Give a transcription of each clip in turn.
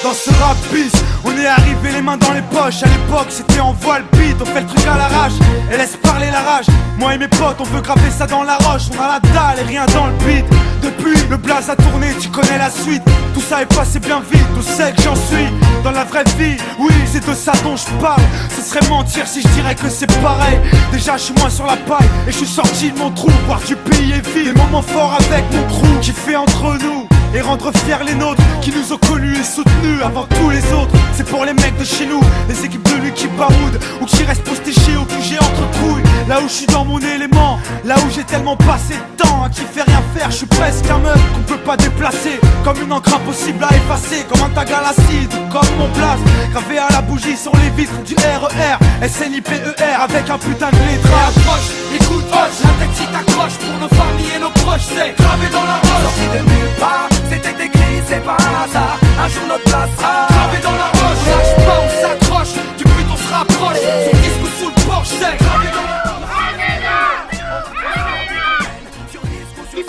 Dans ce rap bis, on est arrivé les mains dans les poches. À l'époque c'était en voile beat, on fait le truc à l'arrache et laisse parler la rage. Moi et mes potes on veut graver ça dans la roche. On a la dalle et rien dans le beat. Depuis le blaze a tourné, tu connais la suite. Tout ça est passé bien vite, tout sait que j'en suis. Dans la vraie vie, oui c'est de ça dont je parle. Ce serait mentir si je dirais que c'est pareil. Déjà je suis moins sur la paille et je suis sorti de mon trou. Voir du pays et vivre des moments forts avec mon crew. Qui fait entre nous et rendre fiers les nôtres qui nous ont connus et soutenus avant tous les autres. C'est pour les mecs de chez nous, les équipes de nuit qui baroudent ou qui restent postés chez eux, que j'ai entre couilles. Là où je suis dans mon élément, là où j'ai tellement passé de temps à qui fait rien faire. Je suis presque un meuf qu'on peut pas déplacer, comme une encre impossible à effacer, comme un tag à l'acide, comme mon place gravé à la bougie sur les vitres du RER, SNIPER avec un putain de lettrage. Approche, écoute, hoche, la tête si t'accroche pour nos familles et nos proches, c'est gravé dans la roche. Sorti de nulle part, c'était écrit, c'est pas un hasard. Un jour notre place sera gravé dans la roche. On lâche pas, on s'accroche, du but on se rapproche. Son disque sous le porche, c'est gravé dans la roche.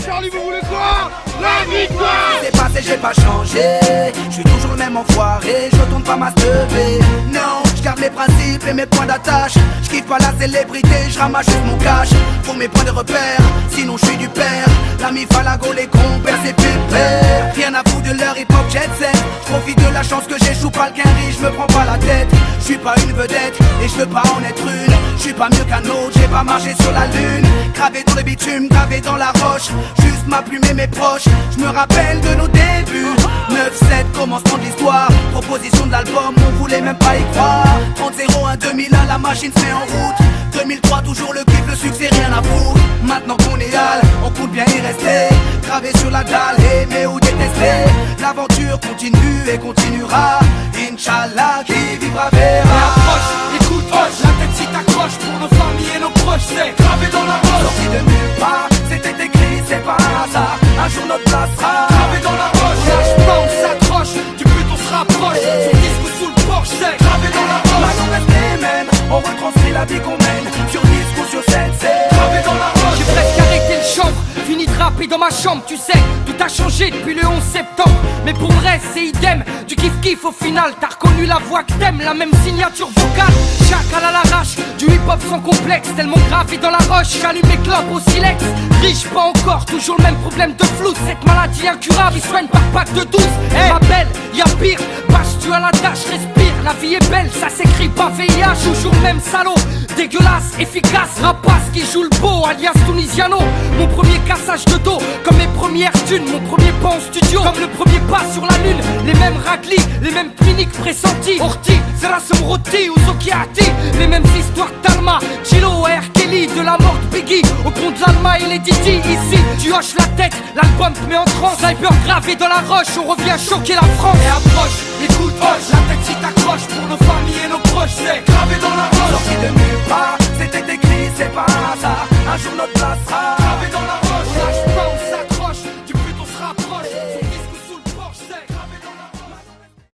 Charlie, vous voulez quoi? La victoire! C'est passé, j'ai pas changé. Je suis toujours le même enfoiré, je retourne pas ma lever. Non, je garde mes principes et mes points d'attache. Je kiffe pas la célébrité, je ramasse juste mon cash pour mes points de repère, sinon je suis du père. L'ami Falago, les compères, c'est pépère. Rien à foutre de leur hip-hop jet set. Je profite de la chance que j'échoue pas le quinri, je me prends pas la tête. Je suis pas une vedette et je veux pas en être une. Je suis pas mieux qu'un autre, j'ai pas marché sur la lune. Gravé dans le bitume, gravé dans la roche. Juste ma plume et mes proches, je me rappelle de nos débuts. 9-7, commencement de l'histoire. Proposition de l'album, on voulait même pas y croire. 30-01, 2001, la machine se met en route. 2003, toujours le kiff, le succès, rien à foutre. Maintenant qu'on est hal, on compte bien y rester. Gravé sur la dalle, aimer ou détester. L'aventure continue et continuera. Inch'Allah, qui vivra verra. Approche, écoute, hoche, la tête si t'accroche pour nos familles et nos proches, c'est gravé dans la roche. Sorti de nulle part, c'était écrit, c'est pas un hasard. Un jour notre place sera gravé dans la roche. On lâche pas, on s'accroche, du but on se rapproche. Son disque sous le porche, c'est gravé dans la roche. Maintenant reste les mêmes, on retranscrit la vie qu'on mène. Sur disque ou sur scène, c'est gravé dans la roche. J'ai presque arrêté le chanvre, fini de rapper dans ma chambre. Tu sais, tout a changé depuis le 11 septembre. Mais pour le reste, c'est idem, du kiff-kiff au final. T'as reconnu la voix que t'aimes, la même signature vocale. Chacal à l'arrache, du hip-hop sans complexe. Tellement gravé dans la roche, j'allume les clopes au silex. Riche, pas encore, toujours le même problème de flou. Cette maladie incurable, il soigne par pack de 12. Ma belle, y'a pire, bâche tu à la tâche, respire. La vie est belle, ça s'écrit pas VIH. Toujours le même salaud, dégueulasse, efficace. Rapace qui joue le beau, alias Tunisiano. Mon premier cassage de dos, comme mes premières thunes. Mon premier pas en studio, comme le premier pas sur la lune. Les mêmes raclis, les mêmes cliniques pressenties. Orti, Zerasum Roti ou Zokiati. Les mêmes histoires d'Alma, Chilo et R. Kelly. De la mort de Biggie, au pont de l'Alma et les Didi. Ici, tu hoches la tête, l'album te met en transe. Sniper gravé dans la roche, on revient choquer la France. Et approche, écoute, hoche, la tête si t'accroche pour nos femmes